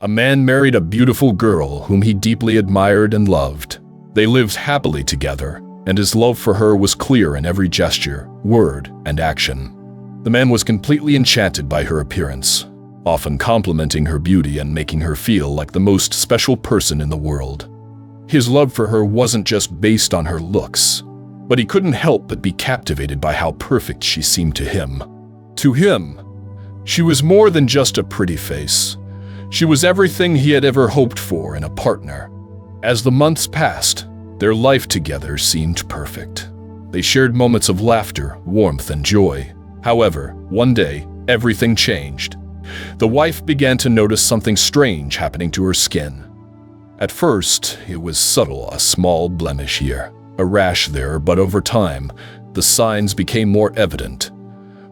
A man married a beautiful girl whom he deeply admired and loved. They lived happily together, and his love for her was clear in every gesture, word, and action. The man was completely enchanted by her appearance, often complimenting her beauty and making her feel like the most special person in the world. His love for her wasn't just based on her looks, but he couldn't help but be captivated by how perfect she seemed to him. To him, she was more than just a pretty face. She was everything he had ever hoped for in a partner. As the months passed, their life together seemed perfect. They shared moments of laughter, warmth, and joy. However, one day, everything changed. The wife began to notice something strange happening to her skin. At first, it was subtle, a small blemish here, a rash there, but over time, the signs became more evident.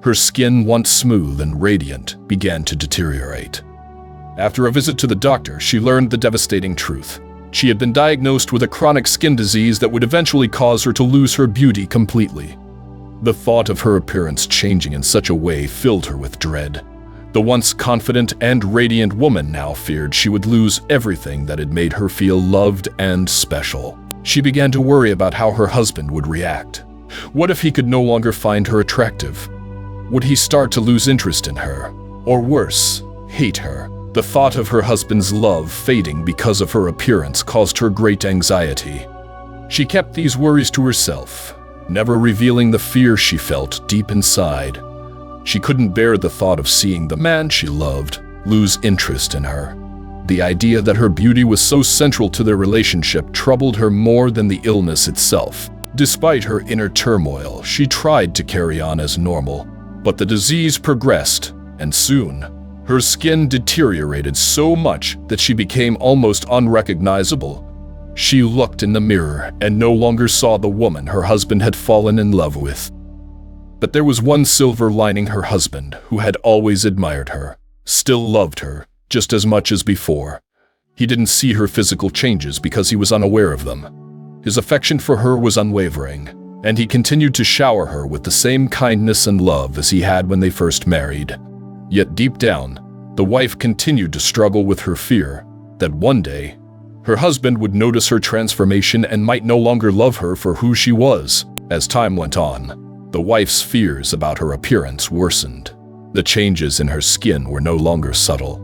Her skin, once smooth and radiant, began to deteriorate. After a visit to the doctor, she learned the devastating truth. She had been diagnosed with a chronic skin disease that would eventually cause her to lose her beauty completely. The thought of her appearance changing in such a way filled her with dread. The once confident and radiant woman now feared she would lose everything that had made her feel loved and special. She began to worry about how her husband would react. What if he could no longer find her attractive? Would he start to lose interest in her? Or worse, hate her? The thought of her husband's love fading because of her appearance caused her great anxiety. She kept these worries to herself, never revealing the fear she felt deep inside. She couldn't bear the thought of seeing the man she loved lose interest in her. The idea that her beauty was so central to their relationship troubled her more than the illness itself. Despite her inner turmoil, she tried to carry on as normal, but the disease progressed, and soon, her skin deteriorated so much that she became almost unrecognizable. She looked in the mirror and no longer saw the woman her husband had fallen in love with. But there was one silver lining: her husband, who had always admired her, still loved her just as much as before. He didn't see her physical changes because he was unaware of them. His affection for her was unwavering, and he continued to shower her with the same kindness and love as he had when they first married. Yet deep down, the wife continued to struggle with her fear that one day, her husband would notice her transformation and might no longer love her for who she was. As time went on, the wife's fears about her appearance worsened. The changes in her skin were no longer subtle.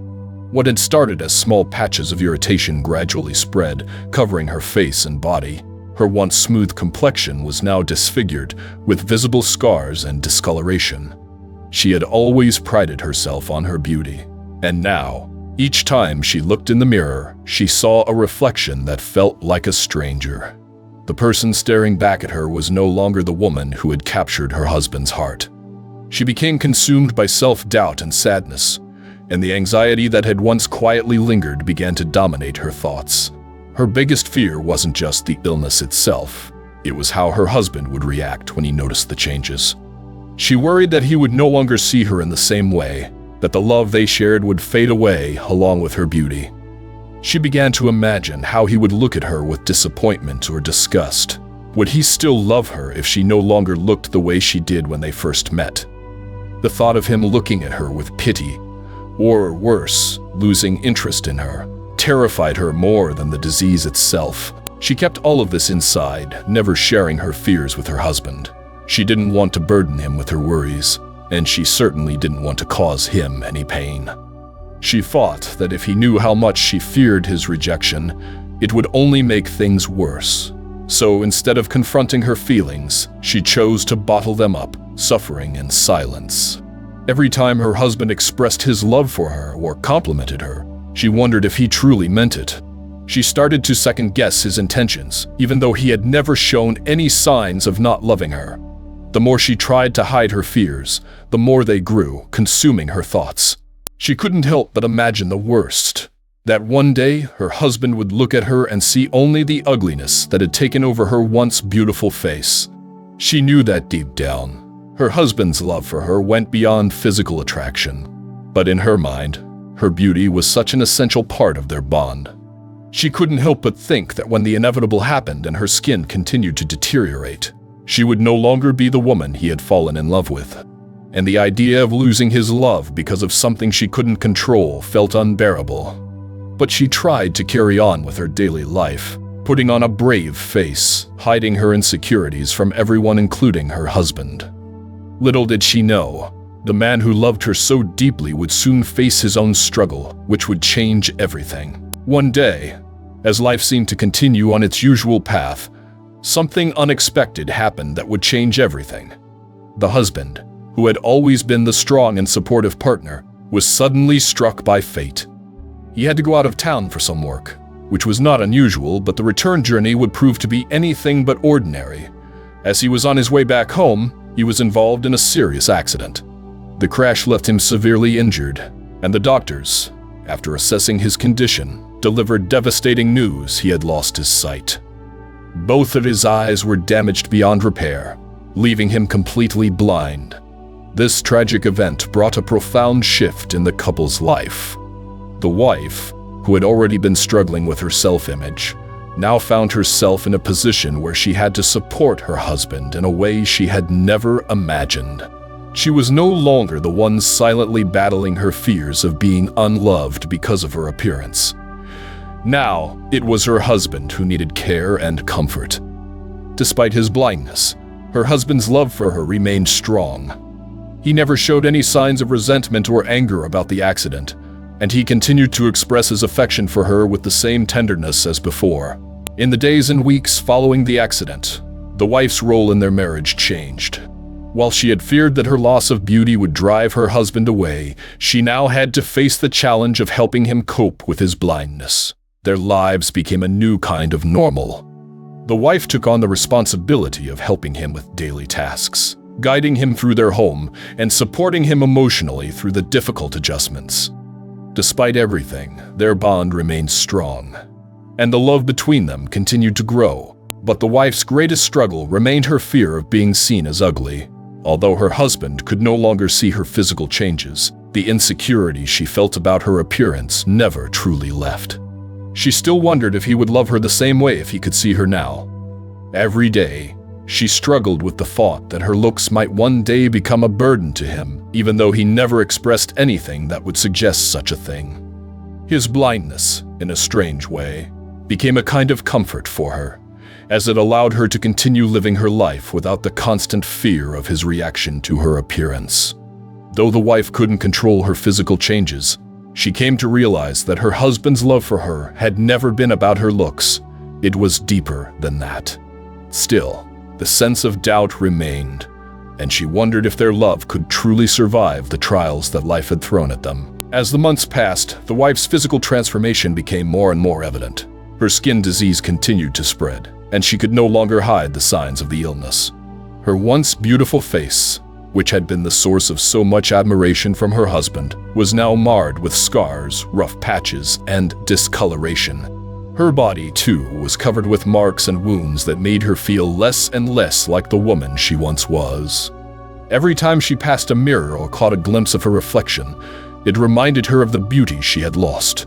What had started as small patches of irritation gradually spread, covering her face and body. Her once smooth complexion was now disfigured, with visible scars and discoloration. She had always prided herself on her beauty, and now, each time she looked in the mirror, she saw a reflection that felt like a stranger. The person staring back at her was no longer the woman who had captured her husband's heart. She became consumed by self-doubt and sadness, and the anxiety that had once quietly lingered began to dominate her thoughts. Her biggest fear wasn't just the illness itself, it was how her husband would react when he noticed the changes. She worried that he would no longer see her in the same way, that the love they shared would fade away along with her beauty. She began to imagine how he would look at her with disappointment or disgust. Would he still love her if she no longer looked the way she did when they first met? The thought of him looking at her with pity, or worse, losing interest in her, terrified her more than the disease itself. She kept all of this inside, never sharing her fears with her husband. She didn't want to burden him with her worries, and she certainly didn't want to cause him any pain. She thought that if he knew how much she feared his rejection, it would only make things worse. So instead of confronting her feelings, she chose to bottle them up, suffering in silence. Every time her husband expressed his love for her or complimented her, she wondered if he truly meant it. She started to second-guess his intentions, even though he had never shown any signs of not loving her. The more she tried to hide her fears, the more they grew, consuming her thoughts. She couldn't help but imagine the worst, that one day her husband would look at her and see only the ugliness that had taken over her once beautiful face. She knew that deep down, her husband's love for her went beyond physical attraction. But in her mind, her beauty was such an essential part of their bond. She couldn't help but think that when the inevitable happened and her skin continued to deteriorate, she would no longer be the woman he had fallen in love with. And the idea of losing his love because of something she couldn't control felt unbearable. but she tried to carry on with her daily life, putting on a brave face, hiding her insecurities from everyone, including her husband. Little did she know, the man who loved her so deeply would soon face his own struggle, which would change everything. One day, as life seemed to continue on its usual path, something unexpected happened that would change everything. The husband, who had always been the strong and supportive partner, was suddenly struck by fate. He had to go out of town for some work, which was not unusual, but the return journey would prove to be anything but ordinary. As he was on his way back home, he was involved in a serious accident. The crash left him severely injured, and the doctors, after assessing his condition, delivered devastating news he had lost his sight. Both of his eyes were damaged beyond repair, leaving him completely blind. This tragic event brought a profound shift in the couple's life. The wife, who had already been struggling with her self-image, now found herself in a position where she had to support her husband in a way she had never imagined. She was no longer the one silently battling her fears of being unloved because of her appearance. Now, it was her husband who needed care and comfort. Despite his blindness, her husband's love for her remained strong. He never showed any signs of resentment or anger about the accident, and he continued to express his affection for her with the same tenderness as before. In the days and weeks following the accident, the wife's role in their marriage changed. While she had feared that her loss of beauty would drive her husband away, she now had to face the challenge of helping him cope with his blindness. Their lives became a new kind of normal. The wife took on the responsibility of helping him with daily tasks, guiding him through their home, and supporting him emotionally through the difficult adjustments. Despite everything, their bond remained strong, and the love between them continued to grow. But the wife's greatest struggle remained her fear of being seen as ugly. Although her husband could no longer see her physical changes, the insecurity she felt about her appearance never truly left. She still wondered if he would love her the same way if he could see her now. Every day, she struggled with the thought that her looks might one day become a burden to him, even though he never expressed anything that would suggest such a thing. His blindness, in a strange way, became a kind of comfort for her, as it allowed her to continue living her life without the constant fear of his reaction to her appearance. Though the wife couldn't control her physical changes, she came to realize that her husband's love for her had never been about her looks. It was deeper than that. Still, the sense of doubt remained, and she wondered if their love could truly survive the trials that life had thrown at them. As the months passed, the wife's physical transformation became more and more evident. Her skin disease continued to spread, and she could no longer hide the signs of the illness. Her once beautiful face, which had been the source of so much admiration from her husband, was now marred with scars, rough patches, and discoloration. Her body, too, was covered with marks and wounds that made her feel less and less like the woman she once was. Every time she passed a mirror or caught a glimpse of her reflection, it reminded her of the beauty she had lost.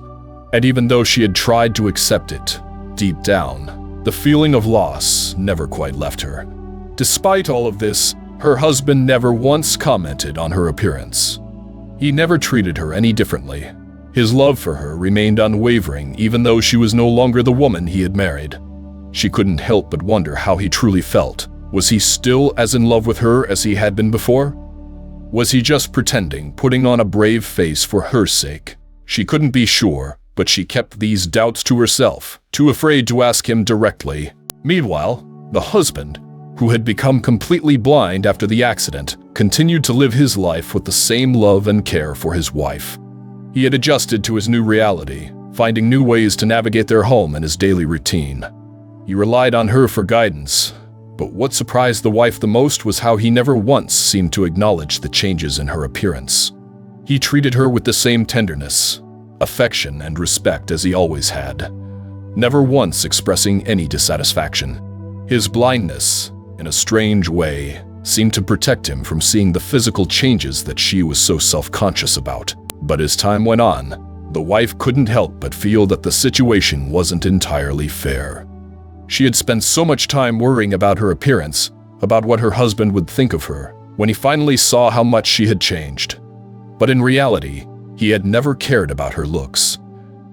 And even though she had tried to accept it, deep down, the feeling of loss never quite left her. Despite all of this, her husband never once commented on her appearance. He never treated her any differently. His love for her remained unwavering even though she was no longer the woman he had married. She couldn't help but wonder how he truly felt. Was he still as in love with her as he had been before? Was he just pretending, putting on a brave face for her sake? She couldn't be sure, but she kept these doubts to herself, too afraid to ask him directly. Meanwhile, the husband, who had become completely blind after the accident, continued to live his life with the same love and care for his wife. He had adjusted to his new reality, finding new ways to navigate their home and his daily routine. He relied on her for guidance, but what surprised the wife the most was how he never once seemed to acknowledge the changes in her appearance. He treated her with the same tenderness, affection, and respect as he always had, never once expressing any dissatisfaction. His blindness, in a strange way, seemed to protect him from seeing the physical changes that she was so self-conscious about. But as time went on, the wife couldn't help but feel that the situation wasn't entirely fair. She had spent so much time worrying about her appearance, about what her husband would think of her, when he finally saw how much she had changed. But in reality, he had never cared about her looks.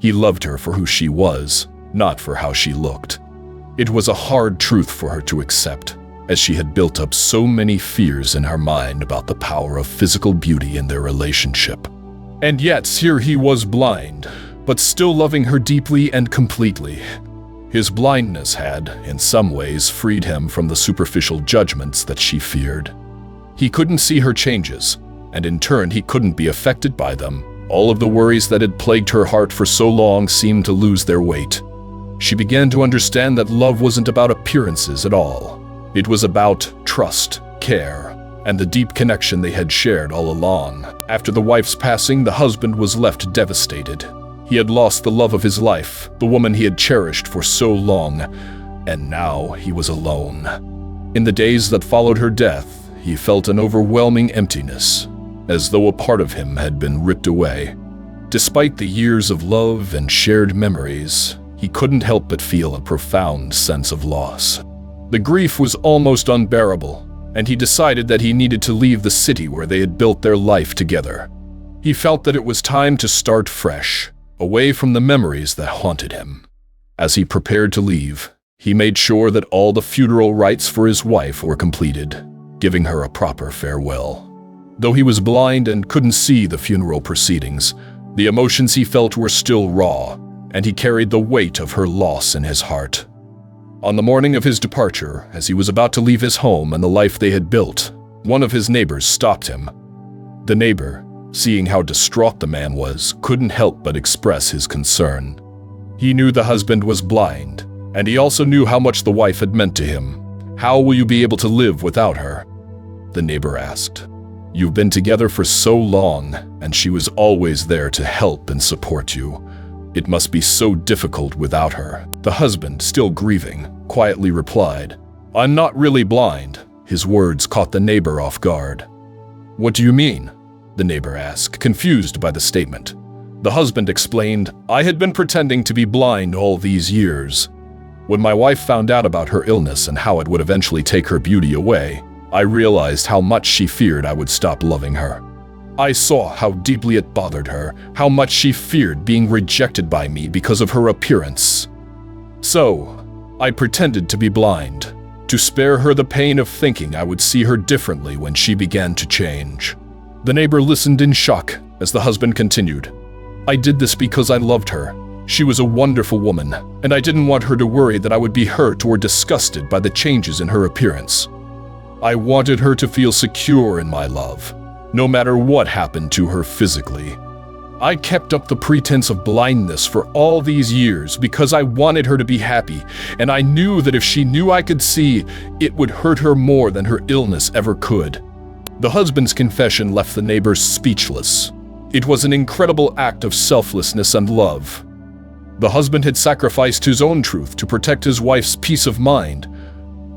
He loved her for who she was, not for how she looked. It was a hard truth for her to accept, as she had built up so many fears in her mind about the power of physical beauty in their relationship. And yet, here he was blind, but still loving her deeply and completely. His blindness had, in some ways, freed him from the superficial judgments that she feared. He couldn't see her changes, and in turn he couldn't be affected by them. All of the worries that had plagued her heart for so long seemed to lose their weight. She began to understand that love wasn't about appearances at all. It was about trust, care, and the deep connection they had shared all along. After the wife's passing, the husband was left devastated. He had lost the love of his life, the woman he had cherished for so long, and now he was alone. In the days that followed her death, he felt an overwhelming emptiness, as though a part of him had been ripped away. Despite the years of love and shared memories, he couldn't help but feel a profound sense of loss. The grief was almost unbearable, and he decided that he needed to leave the city where they had built their life together. He felt that it was time to start fresh, away from the memories that haunted him. As he prepared to leave, he made sure that all the funeral rites for his wife were completed, giving her a proper farewell. Though he was blind and couldn't see the funeral proceedings, the emotions he felt were still raw, and he carried the weight of her loss in his heart. On the morning of his departure, as he was about to leave his home and the life they had built, one of his neighbors stopped him. The neighbor, seeing how distraught the man was, couldn't help but express his concern. He knew the husband was blind, and he also knew how much the wife had meant to him. "How will you be able to live without her?" the neighbor asked. "You've been together for so long, and she was always there to help and support you. It must be so difficult without her." The husband, still grieving, quietly replied, "I'm not really blind." His words caught the neighbor off guard. "What do you mean?" the neighbor asked, confused by the statement. The husband explained, "I had been pretending to be blind all these years. When my wife found out about her illness and how it would eventually take her beauty away, I realized how much she feared I would stop loving her. I saw how deeply it bothered her, how much she feared being rejected by me because of her appearance. So, I pretended to be blind, to spare her the pain of thinking I would see her differently when she began to change." The neighbor listened in shock as the husband continued, "I did this because I loved her. She was a wonderful woman, and I didn't want her to worry that I would be hurt or disgusted by the changes in her appearance. I wanted her to feel secure in my love, no matter what happened to her physically. I kept up the pretense of blindness for all these years because I wanted her to be happy, and I knew that if she knew I could see, it would hurt her more than her illness ever could." The husband's confession left the neighbors speechless. It was an incredible act of selflessness and love. The husband had sacrificed his own truth to protect his wife's peace of mind,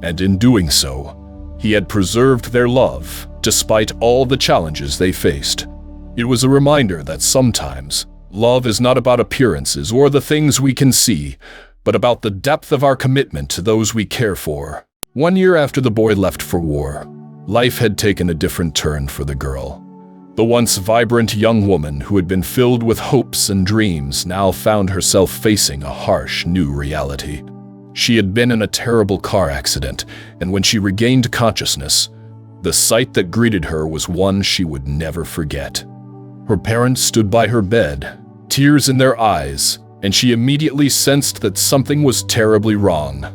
and in doing so, he had preserved their love, despite all the challenges they faced. It was a reminder that sometimes, love is not about appearances or the things we can see, but about the depth of our commitment to those we care for. 1 year after the boy left for war, life had taken a different turn for the girl. The once vibrant young woman who had been filled with hopes and dreams now found herself facing a harsh new reality. She had been in a terrible car accident, and when she regained consciousness, the sight that greeted her was one she would never forget. Her parents stood by her bed, tears in their eyes, and she immediately sensed that something was terribly wrong.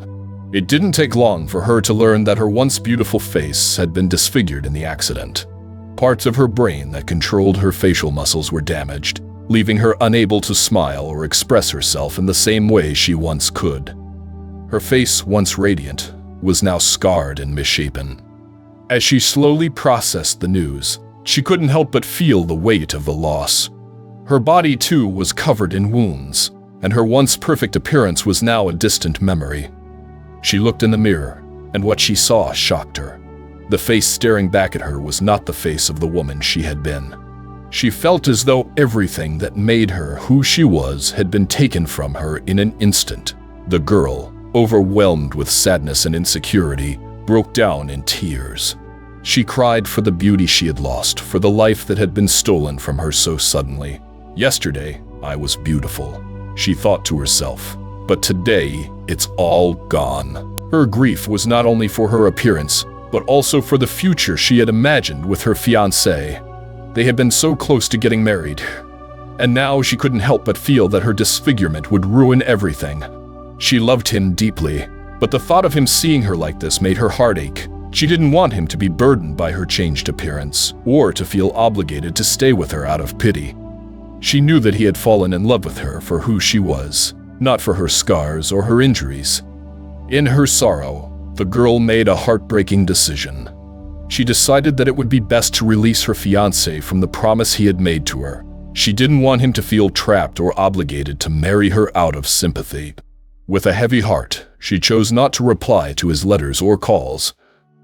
It didn't take long for her to learn that her once beautiful face had been disfigured in the accident. Parts of her brain that controlled her facial muscles were damaged, leaving her unable to smile or express herself in the same way she once could. Her face, once radiant, was now scarred and misshapen. As she slowly processed the news, she couldn't help but feel the weight of the loss. Her body, too, was covered in wounds, and her once perfect appearance was now a distant memory. She looked in the mirror, and what she saw shocked her. The face staring back at her was not the face of the woman she had been. She felt as though everything that made her who she was had been taken from her in an instant. The girl, overwhelmed with sadness and insecurity, broke down in tears. She cried for the beauty she had lost, for the life that had been stolen from her so suddenly. "Yesterday, I was beautiful. she thought to herself. But today, it's all gone. Her grief was not only for her appearance, but also for the future she had imagined with her fiancé. They had been so close to getting married, and now she couldn't help but feel that her disfigurement would ruin everything. She loved him deeply, but the thought of him seeing her like this made her heart ache. She didn't want him to be burdened by her changed appearance, or to feel obligated to stay with her out of pity. She knew that he had fallen in love with her for who she was, not for her scars or her injuries. In her sorrow, the girl made a heartbreaking decision. She decided that it would be best to release her fiancé from the promise he had made to her. She didn't want him to feel trapped or obligated to marry her out of sympathy. With a heavy heart, she chose not to reply to his letters or calls,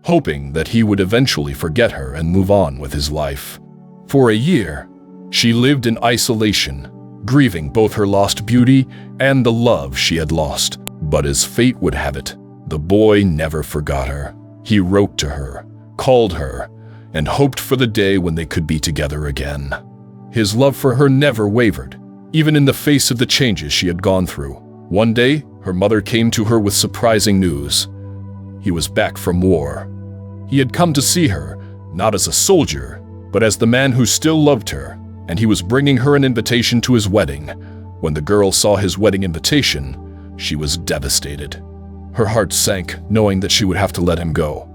hoping that he would eventually forget her and move on with his life. For a year, she lived in isolation, grieving both her lost beauty and the love she had lost. But as fate would have it, the boy never forgot her. He wrote to her, called her, and hoped for the day when they could be together again. His love for her never wavered, even in the face of the changes she had gone through. One day, her mother came to her with surprising news. He was back from war. He had come to see her, not as a soldier, but as the man who still loved her, and he was bringing her an invitation to his wedding. When the girl saw his wedding invitation, she was devastated. Her heart sank, knowing that she would have to let him go.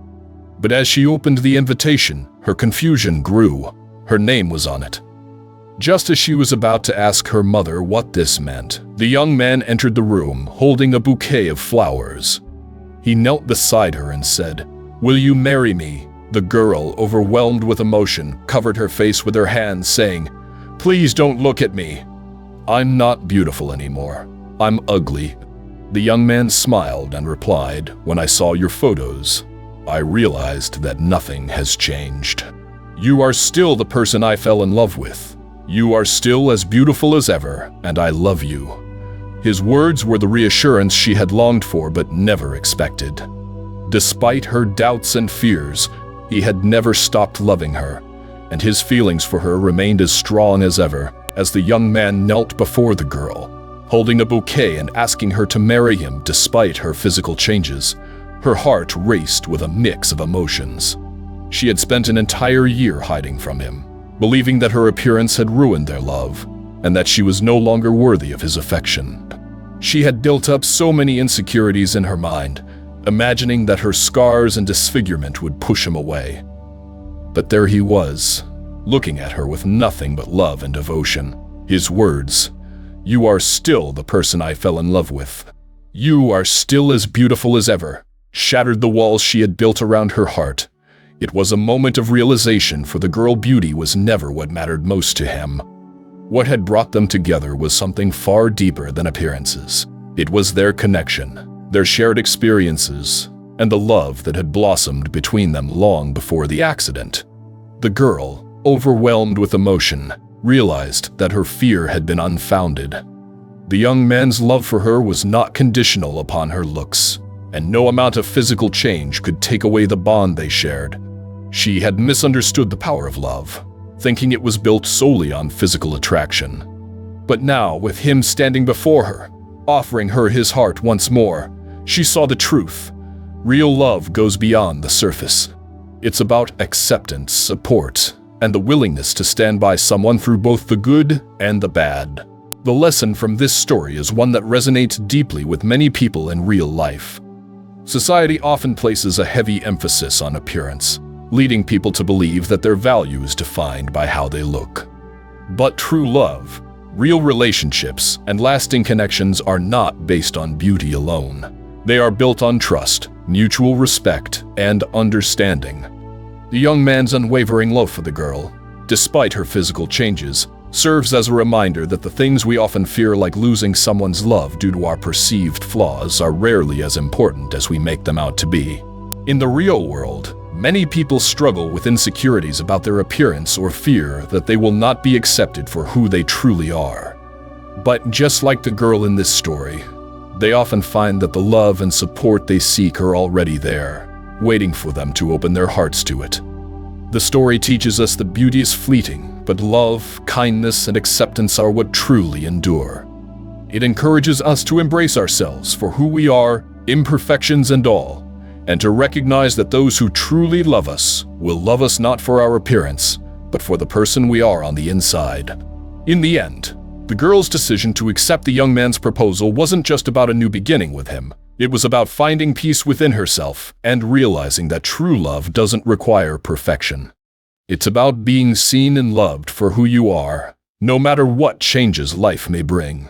But as she opened the invitation, her confusion grew. Her name was on it. Just as she was about to ask her mother what this meant, the young man entered the room, holding a bouquet of flowers. He knelt beside her and said, "Will you marry me?" The girl, overwhelmed with emotion, covered her face with her hands, saying, "Please don't look at me. I'm not beautiful anymore. I'm ugly." The young man smiled and replied, "When I saw your photos, I realized that nothing has changed. You are still the person I fell in love with. You are still as beautiful as ever, and I love you." His words were the reassurance she had longed for but never expected. Despite her doubts and fears, he had never stopped loving her, and his feelings for her remained as strong as ever. As the young man knelt before the girl, holding a bouquet and asking her to marry him despite her physical changes, her heart raced with a mix of emotions. She had spent an entire year hiding from him, believing that her appearance had ruined their love, and that she was no longer worthy of his affection. She had built up so many insecurities in her mind, imagining that her scars and disfigurement would push him away. But there he was, looking at her with nothing but love and devotion. His words, "You are still the person I fell in love with. You are still as beautiful as ever," shattered the walls she had built around her heart. It was a moment of realization, for the girl beauty was never what mattered most to him. What had brought them together was something far deeper than appearances. It was their connection, their shared experiences, and the love that had blossomed between them long before the accident. The girl, overwhelmed with emotion, realized that her fear had been unfounded. The young man's love for her was not conditional upon her looks, and no amount of physical change could take away the bond they shared. She had misunderstood the power of love, thinking it was built solely on physical attraction. But now, with him standing before her, offering her his heart once more, she saw the truth. Real love goes beyond the surface. It's about acceptance, support, and the willingness to stand by someone through both the good and the bad. The lesson from this story is one that resonates deeply with many people in real life. Society often places a heavy emphasis on appearance, leading people to believe that their value is defined by how they look. But true love, real relationships, and lasting connections are not based on beauty alone. They are built on trust, mutual respect, and understanding. The young man's unwavering love for the girl, despite her physical changes, serves as a reminder that the things we often fear, like losing someone's love due to our perceived flaws, are rarely as important as we make them out to be. In the real world, many people struggle with insecurities about their appearance or fear that they will not be accepted for who they truly are. But just like the girl in this story, they often find that the love and support they seek are already there, waiting for them to open their hearts to it. The story teaches us that beauty is fleeting, but love, kindness, and acceptance are what truly endure. It encourages us to embrace ourselves for who we are, imperfections and all, and to recognize that those who truly love us will love us not for our appearance, but for the person we are on the inside. In the end, the girl's decision to accept the young man's proposal wasn't just about a new beginning with him. It was about finding peace within herself and realizing that true love doesn't require perfection. It's about being seen and loved for who you are, no matter what changes life may bring.